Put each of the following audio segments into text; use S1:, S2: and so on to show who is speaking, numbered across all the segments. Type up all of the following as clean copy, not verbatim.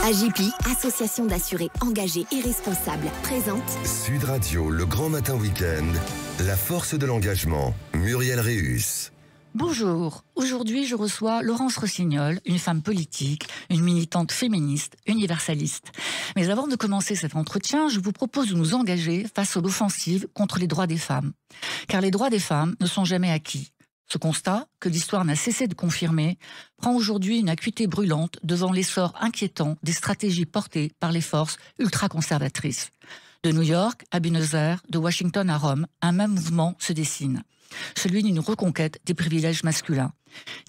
S1: AJPI, association d'assurés engagés et responsables, présente
S2: Sud Radio, le grand matin week-end, la force de l'engagement, Muriel Réus.
S3: Bonjour, aujourd'hui je reçois Laurence Rossignol, une femme politique, une militante féministe, universaliste. Mais avant de commencer cet entretien, je vous propose de nous engager face à l'offensive contre les droits des femmes. Car les droits des femmes ne sont jamais acquis. Ce constat, que l'histoire n'a cessé de confirmer, prend aujourd'hui une acuité brûlante devant l'essor inquiétant des stratégies portées par les forces ultra-conservatrices. De New York à Buenos Aires, de Washington à Rome, un même mouvement se dessine. Celui d'une reconquête des privilèges masculins.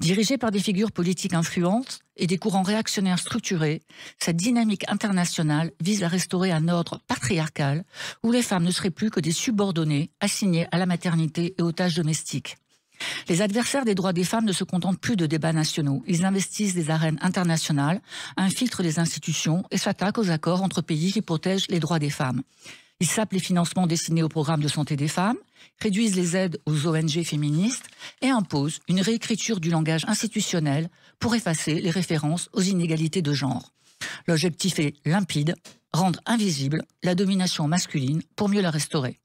S3: Dirigée par des figures politiques influentes et des courants réactionnaires structurés, cette dynamique internationale vise à restaurer un ordre patriarcal où les femmes ne seraient plus que des subordonnées assignées à la maternité et aux tâches domestiques. Les adversaires des droits des femmes ne se contentent plus de débats nationaux. Ils investissent des arènes internationales, infiltrent les institutions et s'attaquent aux accords entre pays qui protègent les droits des femmes. Ils sapent les financements destinés au programme de santé des femmes, réduisent les aides aux ONG féministes et imposent une réécriture du langage institutionnel pour effacer les références aux inégalités de genre. L'objectif est limpide, rendre invisible la domination masculine pour mieux la restaurer.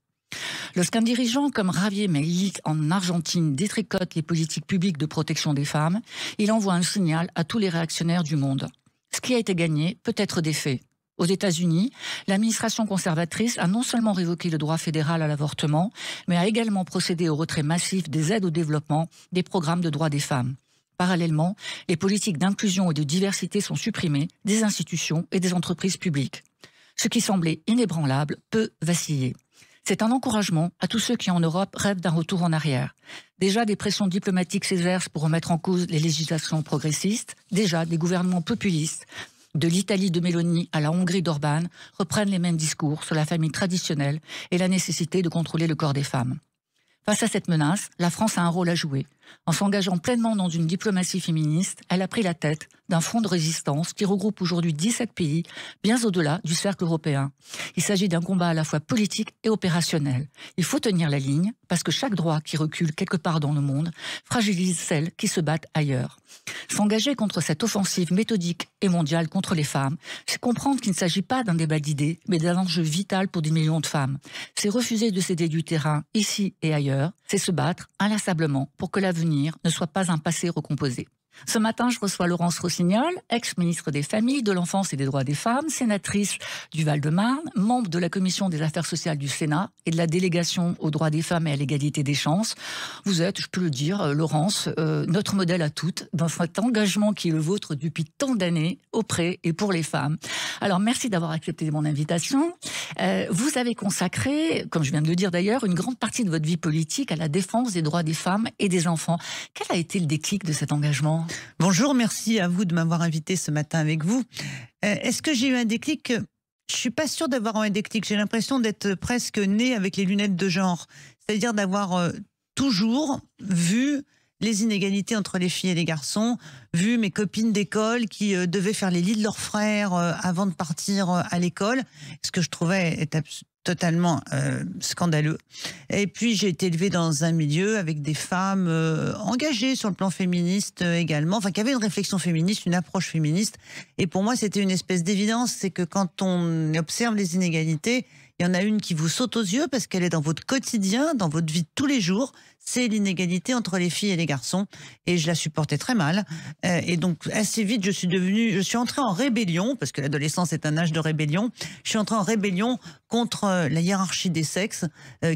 S3: Lorsqu'un dirigeant comme Javier Milei en Argentine détricote les politiques publiques de protection des femmes, il envoie un signal à tous les réactionnaires du monde. Ce qui a été gagné peut être défait. Aux États-Unis, l'administration conservatrice a non seulement révoqué le droit fédéral à l'avortement, mais a également procédé au retrait massif des aides au développement des programmes de droits des femmes. Parallèlement, les politiques d'inclusion et de diversité sont supprimées des institutions et des entreprises publiques. Ce qui semblait inébranlable peut vaciller. C'est un encouragement à tous ceux qui, en Europe, rêvent d'un retour en arrière. Déjà, des pressions diplomatiques s'exercent pour remettre en cause les législations progressistes. Déjà, des gouvernements populistes, de l'Italie de Meloni à la Hongrie d'Orban, reprennent les mêmes discours sur la famille traditionnelle et la nécessité de contrôler le corps des femmes. Face à cette menace, la France a un rôle à jouer. En s'engageant pleinement dans une diplomatie féministe, elle a pris la tête d'un front de résistance qui regroupe aujourd'hui 17 pays, bien au-delà du cercle européen. Il s'agit d'un combat à la fois politique et opérationnel. Il faut tenir la ligne, parce que chaque droit qui recule quelque part dans le monde fragilise celles qui se battent ailleurs. S'engager contre cette offensive méthodique et mondiale contre les femmes, c'est comprendre qu'il ne s'agit pas d'un débat d'idées, mais d'un enjeu vital pour des millions de femmes. C'est refuser de céder du terrain, ici et ailleurs. C'est se battre inlassablement pour que l'avenir ne soit pas un passé recomposé. Ce matin, je reçois Laurence Rossignol, ex-ministre des Familles, de l'Enfance et des Droits des Femmes, sénatrice du Val-de-Marne, membre de la Commission des Affaires sociales du Sénat et de la délégation aux droits des femmes et à l'égalité des chances. Vous êtes, je peux le dire, Laurence, notre modèle à toutes, dans cet engagement qui est le vôtre depuis tant d'années auprès et pour les femmes. Alors, merci d'avoir accepté mon invitation. Vous avez consacré, comme je viens de le dire d'ailleurs, une grande partie de votre vie politique à la défense des droits des femmes et des enfants. Quel a été le déclic de cet engagement ?
S4: Bonjour, merci à vous de m'avoir invité ce matin avec vous. Est-ce que j'ai eu un déclic ? Je suis pas sûre d'avoir eu un déclic. J'ai l'impression d'être presque née avec les lunettes de genre. C'est-à-dire d'avoir toujours vu les inégalités entre les filles et les garçons, vu mes copines d'école qui devaient faire les lits de leurs frères avant de partir à l'école, ce que je trouvais totalement scandaleux. Et puis j'ai été élevée dans un milieu avec des femmes engagées sur le plan féministe également, enfin qui avaient une réflexion féministe, une approche féministe. Et pour moi c'était une espèce d'évidence, c'est que quand on observe les inégalités, il y en a une qui vous saute aux yeux parce qu'elle est dans votre quotidien, dans votre vie de tous les jours. C'est l'inégalité entre les filles et les garçons. Et je la supportais très mal. Et donc, assez vite, je suis entrée en rébellion, parce que l'adolescence est un âge de rébellion. Je suis entrée en rébellion contre la hiérarchie des sexes,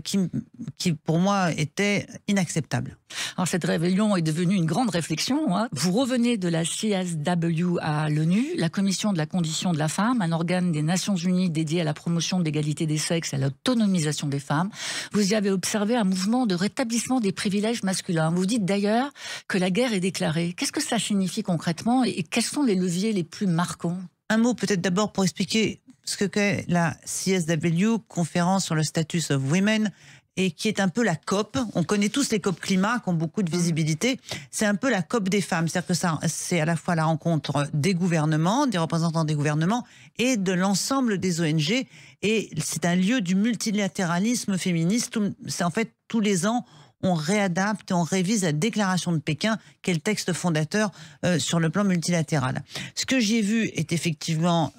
S4: qui pour moi, était inacceptable.
S3: Alors, cette rébellion est devenue une grande réflexion. Hein. Vous revenez de la CSW à l'ONU, la Commission de la condition de la femme, un organe des Nations Unies dédié à la promotion de l'égalité des sexes et à l'autonomisation des femmes. Vous y avez observé un mouvement de rétablissement des privilèges masculins. Vous dites d'ailleurs que la guerre est déclarée. Qu'est-ce que ça signifie concrètement et quels sont les leviers les plus marquants ?
S4: Un mot peut-être d'abord pour expliquer ce qu'est la CSW, Conférence sur le Status of Women, et qui est un peu la COP. On connaît tous les COP climat qui ont beaucoup de visibilité. C'est un peu la COP des femmes. C'est-à-dire que c'est à la fois la rencontre des gouvernements, des représentants des gouvernements et de l'ensemble des ONG. Et c'est un lieu du multilatéralisme féministe. C'est en fait tous les ans, on réadapte et on révise la déclaration de Pékin, qui est le texte fondateur sur le plan multilatéral. Ce que j'ai vu est effectivement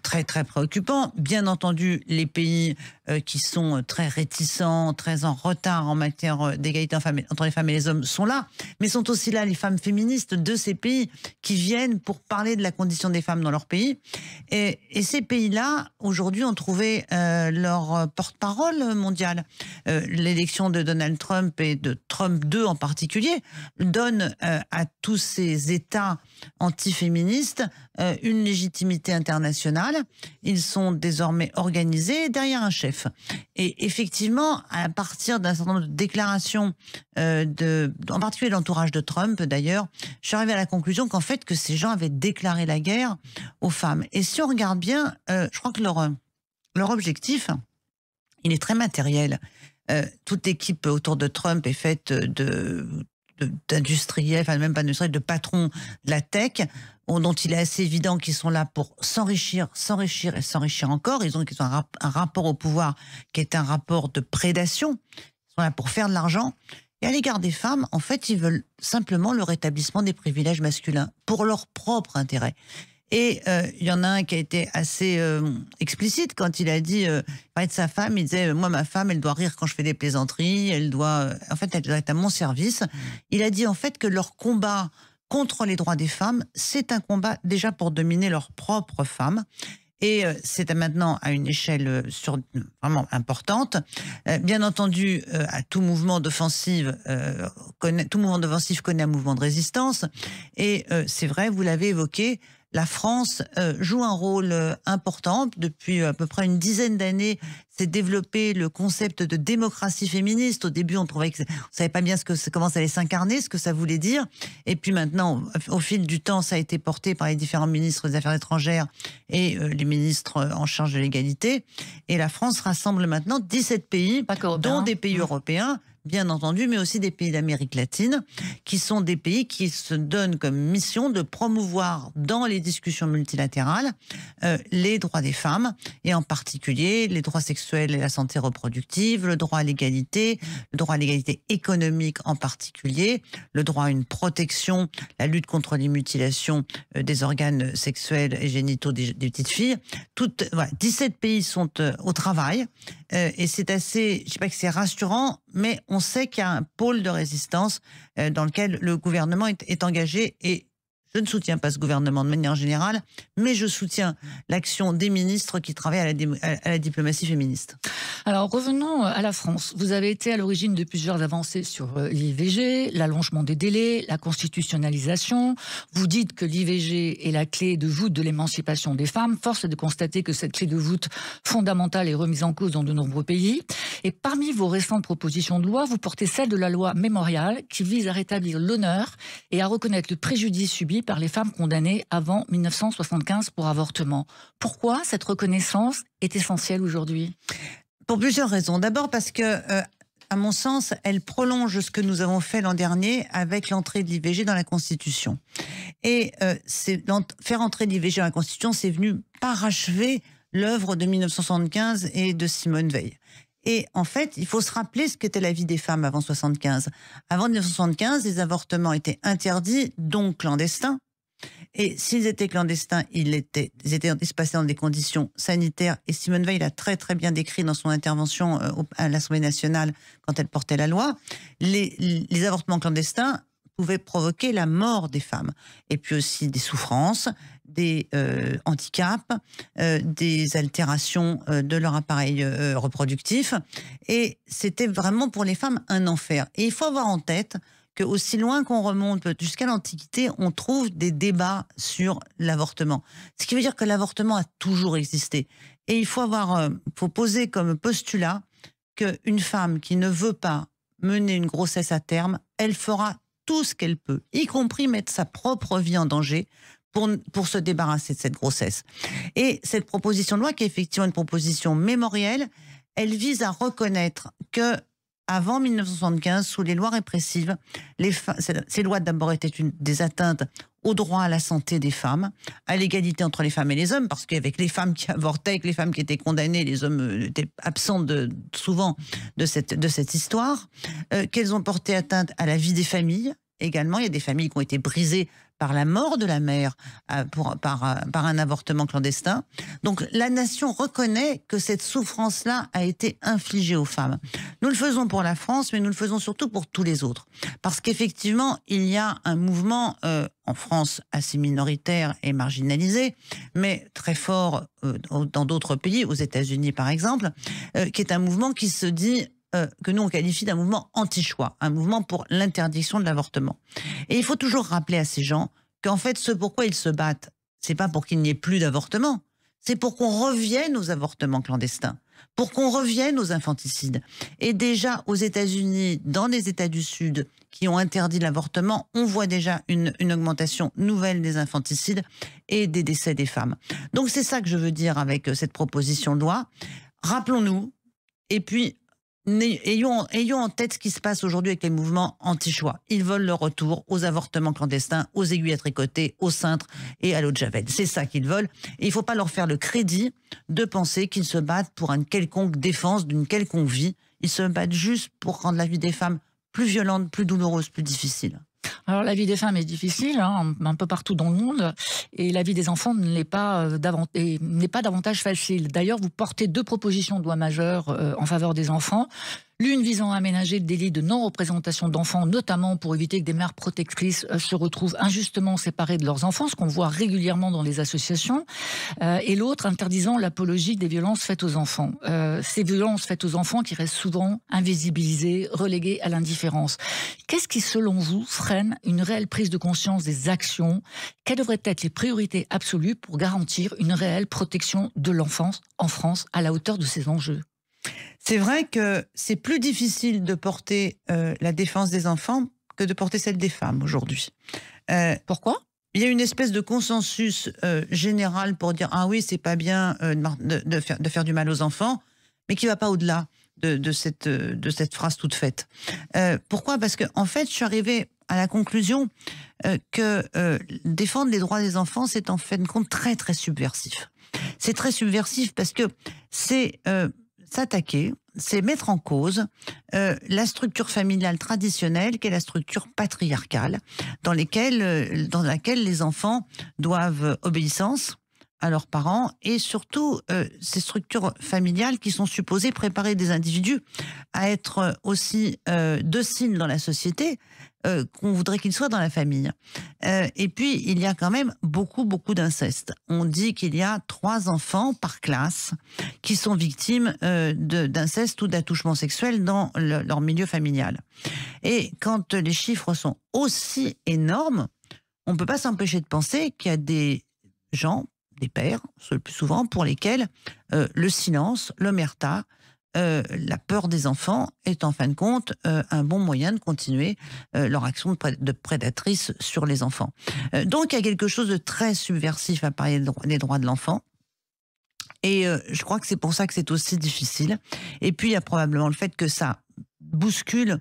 S4: très très préoccupant. Bien entendu, les pays qui sont très réticents, très en retard en matière d'égalité entre les femmes et les hommes sont là, mais sont aussi là les femmes féministes de ces pays qui viennent pour parler de la condition des femmes dans leur pays. Et ces pays-là, aujourd'hui, ont trouvé leur porte-parole mondiale. L'élection de Donald Trump et de Trump 2 en particulier donne à tous ces États antiféministes une légitimité internationale. Ils sont désormais organisés derrière un chef. Et effectivement, à partir d'un certain nombre de déclarations, en particulier l'entourage de Trump d'ailleurs, je suis arrivée à la conclusion qu'en fait, que ces gens avaient déclaré la guerre aux femmes. Et si on regarde bien, je crois que leur objectif, il est très matériel. Toute l'équipe autour de Trump est faite d'industriels, enfin même pas d'industriels, de patrons de la tech, dont il est assez évident qu'ils sont là pour s'enrichir, s'enrichir et s'enrichir encore. Ils ont un rapport au pouvoir qui est un rapport de prédation. Ils sont là pour faire de l'argent. Et à l'égard des femmes, en fait, ils veulent simplement le rétablissement des privilèges masculins pour leur propre intérêt. Et il y en a un qui a été assez explicite quand il a dit, parlait de sa femme, il disait, moi ma femme, elle doit rire quand je fais des plaisanteries, elle doit être à mon service. Il a dit en fait que leur combat contre les droits des femmes, c'est un combat déjà pour dominer leurs propres femmes. Et c'est maintenant à une échelle vraiment importante. Bien entendu, tout mouvement d'offensive connaît un mouvement de résistance. Et c'est vrai, vous l'avez évoqué, la France joue un rôle important. Depuis à peu près une dizaine d'années, s'est développé le concept de démocratie féministe. Au début, on trouvait que on savait pas bien comment ça allait s'incarner, ce que ça voulait dire. Et puis maintenant, au fil du temps, ça a été porté par les différents ministres des Affaires étrangères et les ministres en charge de l'égalité. Et la France rassemble maintenant 17 pays, dont des pays européens, bien entendu, mais aussi des pays d'Amérique latine, qui sont des pays qui se donnent comme mission de promouvoir dans les discussions multilatérales les droits des femmes, et en particulier les droits sexuels et la santé reproductive, le droit à l'égalité économique en particulier, le droit à une protection, la lutte contre les mutilations des organes sexuels et génitaux des petites filles. 17 pays sont au travail, et c'est assez, je ne sais pas que c'est rassurant, mais on sait qu'il y a un pôle de résistance dans lequel le gouvernement est engagé, et je ne soutiens pas ce gouvernement de manière générale, mais je soutiens l'action des ministres qui travaillent à la diplomatie féministe.
S3: Alors revenons à la France. Vous avez été à l'origine de plusieurs avancées sur l'IVG, l'allongement des délais, la constitutionnalisation. Vous dites que l'IVG est la clé de voûte de l'émancipation des femmes. Force est de constater que cette clé de voûte fondamentale est remise en cause dans de nombreux pays. Et parmi vos récentes propositions de loi, vous portez celle de la loi Mémorial qui vise à rétablir l'honneur et à reconnaître le préjudice subi par les femmes condamnées avant 1975 pour avortement. Pourquoi cette reconnaissance est essentielle aujourd'hui ?
S4: Pour plusieurs raisons. D'abord parce que, à mon sens, elle prolonge ce que nous avons fait l'an dernier avec l'entrée de l'IVG dans la Constitution. Et faire entrer l'IVG dans la Constitution, c'est venu parachever l'œuvre de 1975 et de Simone Veil. Et en fait, il faut se rappeler ce qu'était la vie des femmes avant 1975. Avant 1975, les avortements étaient interdits, donc clandestins. Et s'ils étaient clandestins, ils se passaient dans des conditions sanitaires. Et Simone Veil l'a très très bien décrit dans son intervention à l'Assemblée nationale quand elle portait la loi. Les avortements clandestins pouvaient provoquer la mort des femmes. Et puis aussi des souffrances, des handicaps, des altérations de leur appareil reproductif. Et c'était vraiment pour les femmes un enfer. Et il faut avoir en tête que aussi loin qu'on remonte jusqu'à l'Antiquité, on trouve des débats sur l'avortement. Ce qui veut dire que l'avortement a toujours existé. Et il faut poser comme postulat qu'une femme qui ne veut pas mener une grossesse à terme, elle fera tout ce qu'elle peut, y compris mettre sa propre vie en danger pour se débarrasser de cette grossesse. Et cette proposition de loi, qui est effectivement une proposition mémorielle, elle vise à reconnaître que avant 1975, sous les lois répressives, ces lois d'abord étaient des atteintes au droit à la santé des femmes, à l'égalité entre les femmes et les hommes, parce qu'avec les femmes qui avortaient, avec les femmes qui étaient condamnées, les hommes étaient absents souvent de cette histoire, qu'elles ont porté atteinte à la vie des familles. Également, il y a des familles qui ont été brisées par la mort de la mère, par un avortement clandestin. Donc la nation reconnaît que cette souffrance-là a été infligée aux femmes. Nous le faisons pour la France, mais nous le faisons surtout pour tous les autres. Parce qu'effectivement, il y a un mouvement en France assez minoritaire et marginalisé, mais très fort dans d'autres pays, aux États-Unis par exemple, qui est un mouvement qui se dit... que nous on qualifie d'un mouvement anti-choix, un mouvement pour l'interdiction de l'avortement. Et il faut toujours rappeler à ces gens qu'en fait, ce pourquoi ils se battent, c'est pas pour qu'il n'y ait plus d'avortement, c'est pour qu'on revienne aux avortements clandestins, pour qu'on revienne aux infanticides. Et déjà aux États-Unis, dans les États du Sud qui ont interdit l'avortement, on voit déjà une augmentation nouvelle des infanticides et des décès des femmes. Donc c'est ça que je veux dire avec cette proposition de loi. Rappelons-nous, et puis ayons en tête ce qui se passe aujourd'hui avec les mouvements anti-choix. Ils veulent le retour aux avortements clandestins, aux aiguilles à tricoter, aux cintres et à l'eau de Javel. C'est ça qu'ils veulent. Et il ne faut pas leur faire le crédit de penser qu'ils se battent pour une quelconque défense d'une quelconque vie. Ils se battent juste pour rendre la vie des femmes plus violente, plus douloureuse, plus difficile.
S3: Alors la vie des femmes est difficile, hein, un peu partout dans le monde, et la vie des enfants n'est pas davantage facile. D'ailleurs, vous portez 2 propositions de loi majeures en faveur des enfants. L'une visant à aménager le délit de non-représentation d'enfants, notamment pour éviter que des mères protectrices se retrouvent injustement séparées de leurs enfants, ce qu'on voit régulièrement dans les associations. Et l'autre interdisant l'apologie des violences faites aux enfants. Ces violences faites aux enfants qui restent souvent invisibilisées, reléguées à l'indifférence. Qu'est-ce qui, selon vous, freine une réelle prise de conscience des actions? Quelles devraient être les priorités absolues pour garantir une réelle protection de l'enfance en France à la hauteur de ces enjeux?
S4: C'est vrai que c'est plus difficile de porter la défense des enfants que de porter celle des femmes aujourd'hui.
S3: Pourquoi ?
S4: Il y a une espèce de consensus général pour dire « Ah oui, c'est pas bien de faire du mal aux enfants », mais qui ne va pas au-delà de cette phrase toute faite. Pourquoi ? Parce que en fait, je suis arrivée à la conclusion que défendre les droits des enfants, c'est en fin de compte très, très subversif. C'est très subversif parce que c'est... s'attaquer, c'est mettre en cause la structure familiale traditionnelle, qui est la structure patriarcale, dans laquelle les enfants doivent obéissance à leurs parents, et surtout ces structures familiales qui sont supposées préparer des individus à être aussi dociles dans la société qu'on voudrait qu'ils soient dans la famille. Et puis, il y a quand même beaucoup d'inceste. On dit qu'il y a 3 enfants par classe qui sont victimes d'inceste ou d'attouchement sexuel dans leur milieu familial. Et quand les chiffres sont aussi énormes, on ne peut pas s'empêcher de penser qu'il y a des gens, des pères, le plus souvent, pour lesquels le silence, l'omerta, la peur des enfants est en fin de compte un bon moyen de continuer leur action de prédatrice sur les enfants. Donc il y a quelque chose de très subversif à parler des droits de l'enfant. Et je crois que c'est pour ça que c'est aussi difficile. Et puis il y a probablement le fait que ça bouscule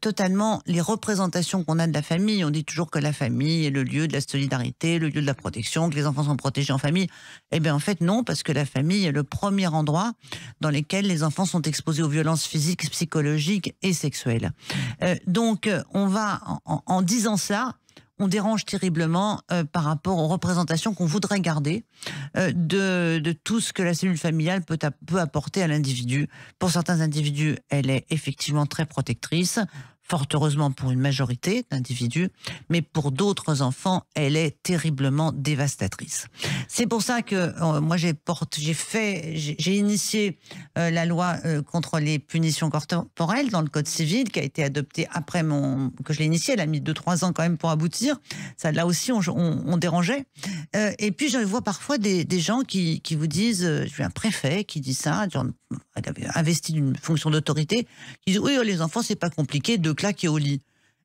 S4: totalement les représentations qu'on a de la famille. On dit toujours que la famille est le lieu de la solidarité, le lieu de la protection, que les enfants sont protégés en famille. Eh bien en fait non, parce que la famille est le premier endroit dans lequel les enfants sont exposés aux violences physiques, psychologiques et sexuelles. Donc on va, en disant ça, on dérange terriblement par rapport aux représentations qu'on voudrait garder de tout ce que la cellule familiale peut apporter à l'individu. Pour certains individus, elle est effectivement très protectrice, fort heureusement pour une majorité d'individus, mais pour d'autres enfants, elle est terriblement dévastatrice. C'est pour ça que moi j'ai initié la loi contre les punitions corporelles dans le Code civil, qui a été adoptée après que je l'ai initiée. Elle a mis 2-3 ans quand même pour aboutir. Ça, là aussi, on dérangeait. Et puis je vois parfois des gens qui vous disent, j'ai un préfet qui dit ça, genre, elle avait investi d'une fonction d'autorité, qui dit oui, les enfants c'est pas compliqué, 2 claques et au lit.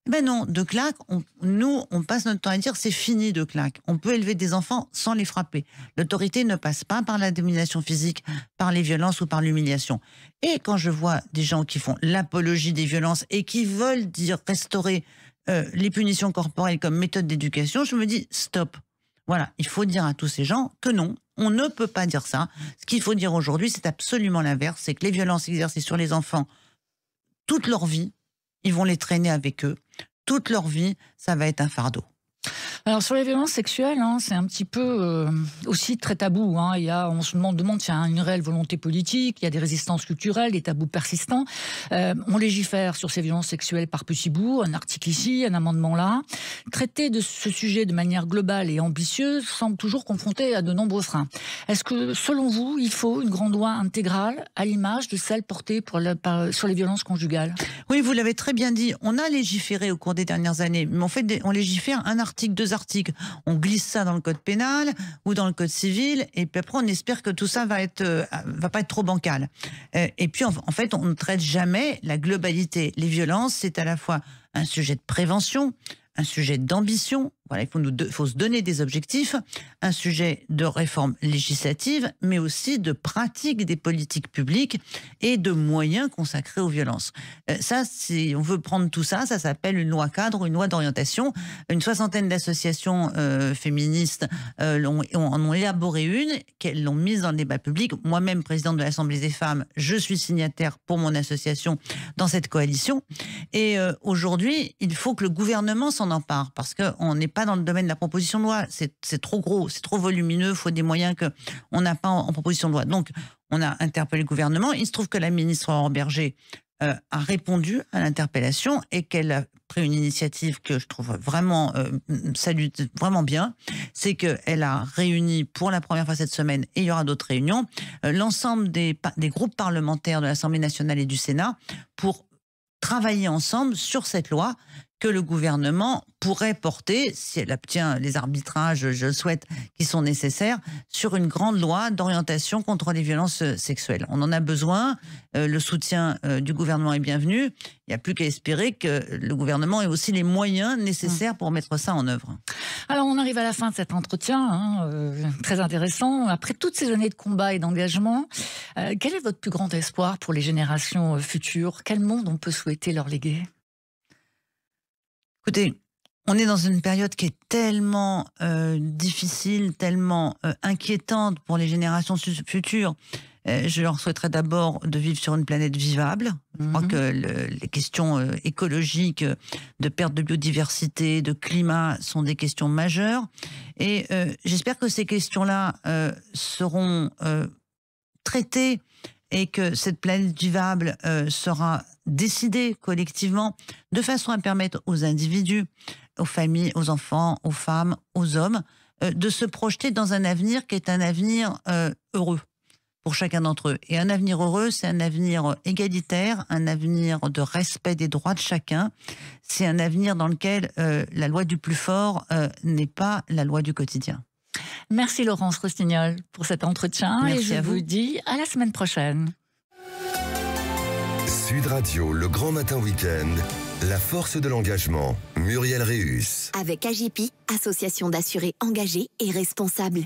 S4: Ben non, de claques, nous, on passe notre temps à dire c'est fini de claques. On peut élever des enfants sans les frapper. L'autorité ne passe pas par la domination physique, par les violences ou par l'humiliation. Et quand je vois des gens qui font l'apologie des violences et qui veulent dire restaurer les punitions corporelles comme méthode d'éducation, je me dis stop. Voilà, il faut dire à tous ces gens que non, on ne peut pas dire ça. Ce qu'il faut dire aujourd'hui, c'est absolument l'inverse, c'est que les violences exercées sur les enfants, toute leur vie, ils vont les traîner avec eux. Toute leur vie, ça va être un fardeau.
S3: Alors sur les violences sexuelles, c'est un petit peu aussi très tabou. On se demande s'il y a une réelle volonté politique, il y a des résistances culturelles, des tabous persistants. On légifère sur ces violences sexuelles par petits bouts, un article ici, un amendement là. Traiter de ce sujet de manière globale et ambitieuse semble toujours confronté à de nombreux freins. Est-ce que, selon vous, il faut une grande loi intégrale à l'image de celle portée sur les violences conjugales?
S4: Oui, vous l'avez très bien dit. On a légiféré au cours des dernières années, mais on légifère un article, 2 articles. On glisse ça dans le code pénal ou dans le code civil, et puis après on espère que tout ça va pas être trop bancal. Et puis en fait, on ne traite jamais la globalité. Les violences, c'est à la fois un sujet de prévention, un sujet d'ambition. Voilà, il faut se donner des objectifs, un sujet de réforme législative, mais aussi de pratique des politiques publiques et de moyens consacrés aux violences. Ça, si on veut prendre tout ça, ça s'appelle une loi cadre, une loi d'orientation. Une 60aine d'associations féministes en ont élaboré une, qu'elles l'ont mise dans le débat public. Moi-même, présidente de l'Assemblée des femmes, je suis signataire pour mon association dans cette coalition. Et aujourd'hui, il faut que le gouvernement s'en empare, parce qu'on n'est pas dans le domaine de la proposition de loi, c'est trop gros, c'est trop volumineux, il faut des moyens qu'on n'a pas en proposition de loi. Donc, on a interpellé le gouvernement. Il se trouve que la ministre Aurore Bergé a répondu à l'interpellation et qu'elle a pris une initiative que je trouve vraiment vraiment bien. C'est qu'elle a réuni pour la première fois cette semaine, et il y aura d'autres réunions, l'ensemble des groupes parlementaires de l'Assemblée nationale et du Sénat pour travailler ensemble sur cette loi que le gouvernement pourrait porter, si elle obtient les arbitrages, je le souhaite, qui sont nécessaires, sur une grande loi d'orientation contre les violences sexuelles. On en a besoin, le soutien du gouvernement est bienvenu, il n'y a plus qu'à espérer que le gouvernement ait aussi les moyens nécessaires pour mettre ça en œuvre.
S3: Alors on arrive à la fin de cet entretien, très intéressant. Après toutes ces années de combat et d'engagement, quel est votre plus grand espoir pour les générations futures? Quel monde on peut souhaiter leur léguer? Écoutez, on est dans une période qui est tellement difficile, tellement inquiétante pour les générations futures. Je leur souhaiterais d'abord de vivre sur une planète vivable. Je crois que les questions écologiques, de perte de biodiversité, de climat sont des questions majeures. Et j'espère que ces questions-là seront traitées et que cette planète vivable sera décidée collectivement de façon à permettre aux individus, aux familles, aux enfants, aux femmes, aux hommes, de se projeter dans un avenir qui est un avenir heureux pour chacun d'entre eux. Et un avenir heureux, c'est un avenir égalitaire, un avenir de respect des droits de chacun. C'est un avenir dans lequel la loi du plus fort n'est pas la loi du quotidien. Merci Laurence Rossignol pour cet entretien.
S4: Merci
S3: et je vous dis à la semaine prochaine.
S2: Sud Radio, le grand matin week-end, la force de l'engagement, Muriel Réus.
S1: Avec AGEPI, association d'assurés engagés et responsables.